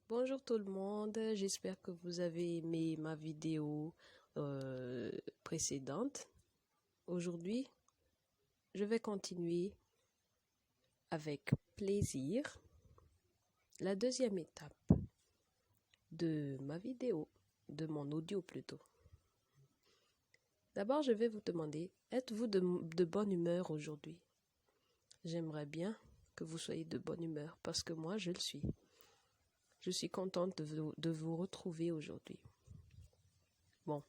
Bonjour tout le monde, j'espère que vous avez aimé ma vidéo précédente. Aujourd'hui, je vais continuer avec plaisir la deuxième étape de ma vidéo, de mon audio plutôt. D'abord, je vais vous demander, êtes-vous de bonne humeur aujourd'hui? J'aimerais bien que vous soyez de bonne humeur parce que moi, je le suis. Je suis contente de vous retrouver aujourd'hui. Bon,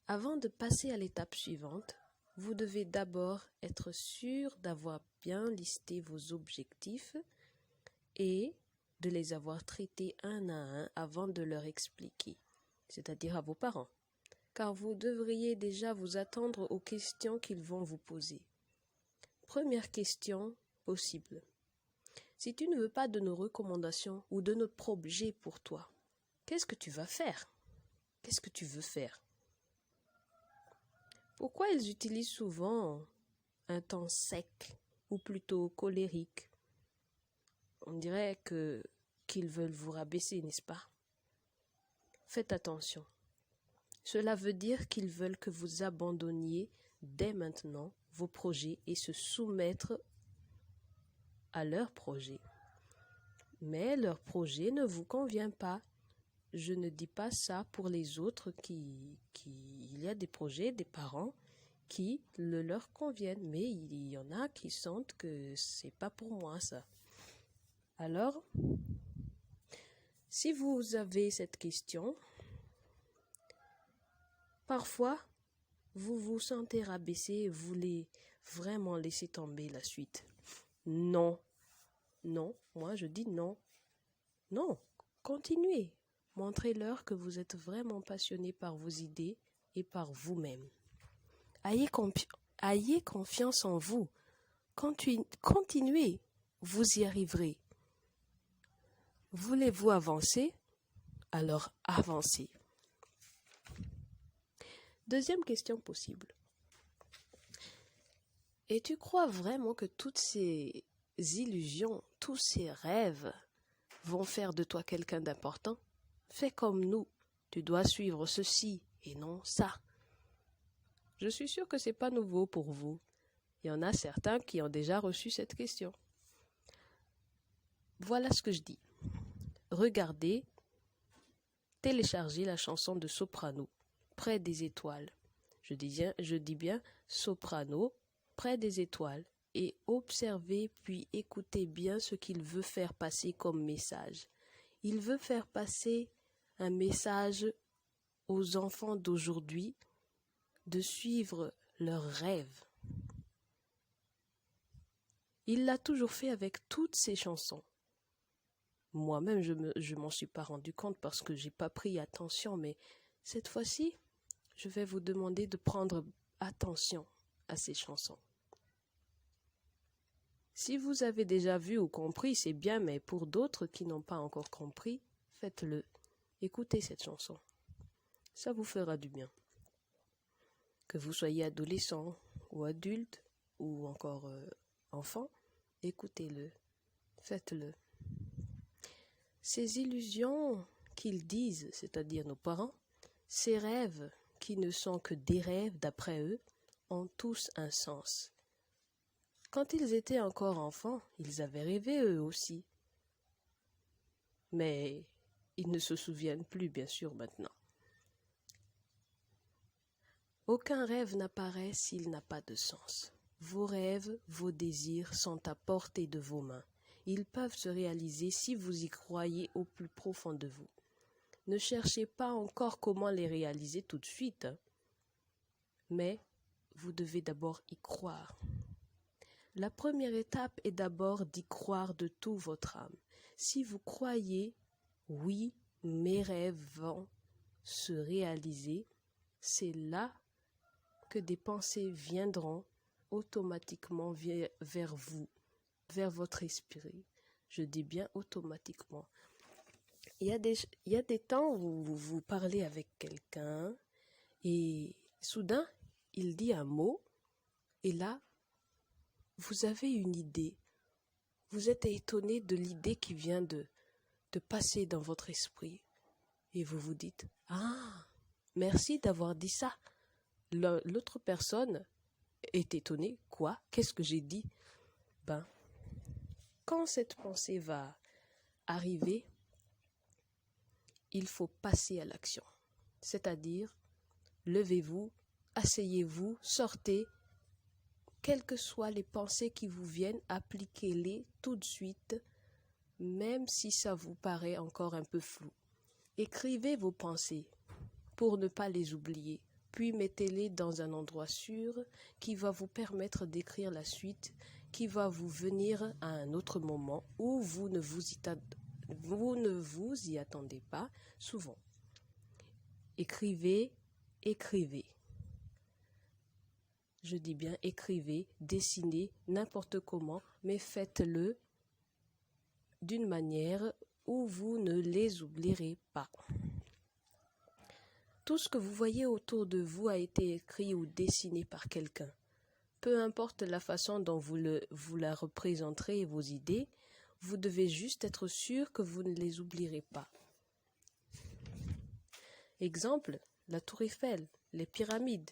avant de passer à l'étape suivante, vous devez d'abord être sûr d'avoir bien listé vos objectifs et de les avoir traités un à un avant de leur expliquer, c'est-à-dire à vos parents, car vous devriez déjà vous attendre aux questions qu'ils vont vous poser. Première question possible. Si tu ne veux pas de nos recommandations ou de notre projet pour toi, qu'est-ce que tu vas faire? Qu'est-ce que tu veux faire? Pourquoi ils utilisent souvent un ton sec ou plutôt colérique? On dirait qu'ils veulent vous rabaisser, n'est-ce pas? Faites attention. Cela veut dire qu'ils veulent que vous abandonniez dès maintenant vos projets et se soumettre à leurs projets. Mais leur projet ne vous convient pas. Je ne dis pas ça pour les autres il y a des projets, des parents qui le leur conviennent, mais il y en a qui sentent que c'est pas pour moi ça. Alors, si vous avez cette question, parfois vous vous sentez rabaissé et vous voulez vraiment laisser tomber la suite. Non, non, moi je dis non. Non, continuez. Montrez-leur que vous êtes vraiment passionné par vos idées et par vous-même. Ayez confiance en vous. Continuez, vous y arriverez. Voulez-vous avancer? Alors avancez. Deuxième question possible. Et tu crois vraiment que toutes ces illusions, tous ces rêves vont faire de toi quelqu'un d'important? Fais comme nous. Tu dois suivre ceci et non ça. Je suis sûre que ce n'est pas nouveau pour vous. Il y en a certains qui ont déjà reçu cette question. Voilà ce que je dis. Regardez, téléchargez la chanson de Soprano, Près des étoiles. Je dis bien Soprano, Près des étoiles, et observez puis écoutez bien ce qu'il veut faire passer comme message. Il veut faire passer un message aux enfants d'aujourd'hui de suivre leurs rêves. Il l'a toujours fait avec toutes ses chansons. Moi-même, je m'en suis pas rendu compte parce que j'ai pas pris attention, mais cette fois-ci, je vais vous demander de prendre attention à ces chansons. Si vous avez déjà vu ou compris, c'est bien, mais pour d'autres qui n'ont pas encore compris, faites-le. Écoutez cette chanson. Ça vous fera du bien. Que vous soyez adolescent ou adulte ou encore enfant, écoutez-le. Faites-le. Ces illusions qu'ils disent, c'est-à-dire nos parents, ces rêves qui ne sont que des rêves d'après eux, ont tous un sens. Quand ils étaient encore enfants, ils avaient rêvé eux aussi. Mais ils ne se souviennent plus, bien sûr, maintenant. Aucun rêve n'apparaît s'il n'a pas de sens. Vos rêves, vos désirs sont à portée de vos mains. Ils peuvent se réaliser si vous y croyez au plus profond de vous. Ne cherchez pas encore comment les réaliser tout de suite, mais vous devez d'abord y croire. La première étape est d'abord d'y croire de tout votre âme. Si vous croyez, oui, mes rêves vont se réaliser, c'est là que des pensées viendront automatiquement vers vous, vers votre esprit. Je dis bien automatiquement. Il y a des temps où vous parlez avec quelqu'un et soudain, il dit un mot et là, vous avez une idée. Vous êtes étonné de l'idée qui vient de de passer dans votre esprit et vous vous dites « Ah, merci d'avoir dit ça ». L'autre personne est étonnée. « Quoi? Qu'est-ce que j'ai dit ?» Ben, quand cette pensée va arriver, il faut passer à l'action. C'est-à-dire, levez-vous, asseyez-vous, sortez, quelles que soient les pensées qui vous viennent, appliquez-les tout de suite, même si ça vous paraît encore un peu flou. Écrivez vos pensées pour ne pas les oublier, puis mettez-les dans un endroit sûr qui va vous permettre d'écrire la suite, qui va vous venir à un autre moment où vous ne vous y attendez pas souvent. Écrivez, écrivez. Je dis bien écrivez, dessinez, n'importe comment, mais faites-le d'une manière où vous ne les oublierez pas. Tout ce que vous voyez autour de vous a été écrit ou dessiné par quelqu'un. Peu importe la façon dont vous la représenterez vos idées, vous devez juste être sûr que vous ne les oublierez pas. Exemple, la tour Eiffel, les pyramides,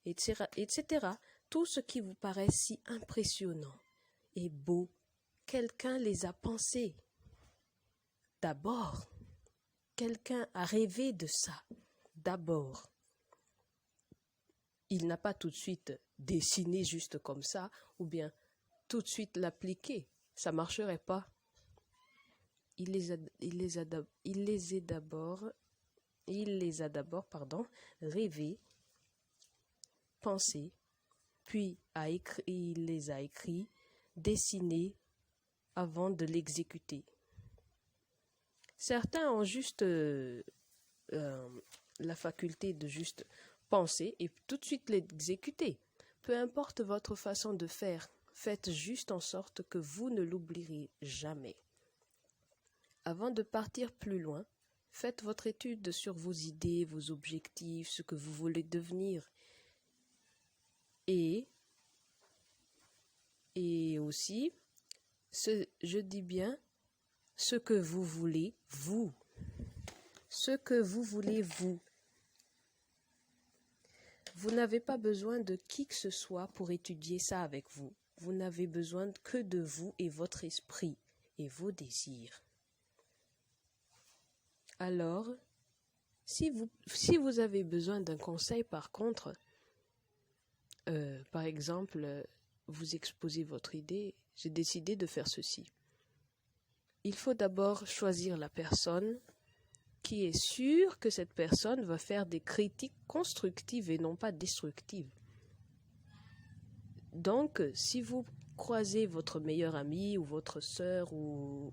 etc. Tout ce qui vous paraît si impressionnant et beau, quelqu'un les a pensés. D'abord, quelqu'un a rêvé de ça. D'abord. Il n'a pas tout de suite dessiné juste comme ça, ou bien tout de suite l'appliquer. Ça ne marcherait pas. Il les a d'abord rêvé, pensé, puis il les a écrits, dessinés avant de l'exécuter. Certains ont juste la faculté de juste penser et tout de suite l'exécuter. Peu importe votre façon de faire, faites juste en sorte que vous ne l'oublierez jamais. Avant de partir plus loin, faites votre étude sur vos idées, vos objectifs, ce que vous voulez devenir. Et aussi, je dis bien, ce que vous voulez, vous. Ce que vous voulez, vous. Vous n'avez pas besoin de qui que ce soit pour étudier ça avec vous. Vous n'avez besoin que de vous et votre esprit et vos désirs. Alors, si vous avez besoin d'un conseil par contre, par exemple, vous exposez votre idée, j'ai décidé de faire ceci. Il faut d'abord choisir la personne qui est sûre que cette personne va faire des critiques constructives et non pas destructives. Donc, si vous croisez votre meilleur ami ou votre sœur ou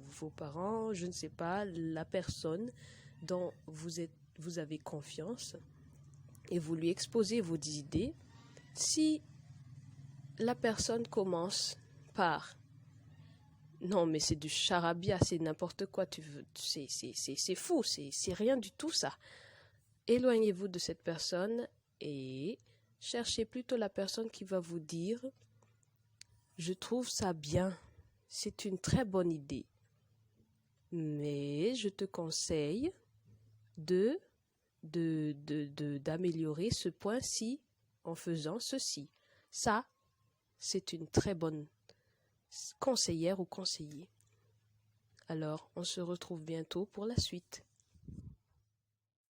vos parents, je ne sais pas, la personne dont vous avez confiance et vous lui exposez vos idées, si la personne commence par « Non, mais c'est du charabia, c'est n'importe quoi, c'est fou, c'est rien du tout ça », éloignez-vous de cette personne et cherchez plutôt la personne qui va vous dire « Je trouve ça bien, c'est une très bonne idée, mais je te conseille d'améliorer ce point-ci en faisant ceci. » Ça, c'est une très bonne conseillère ou conseiller. Alors, on se retrouve bientôt pour la suite.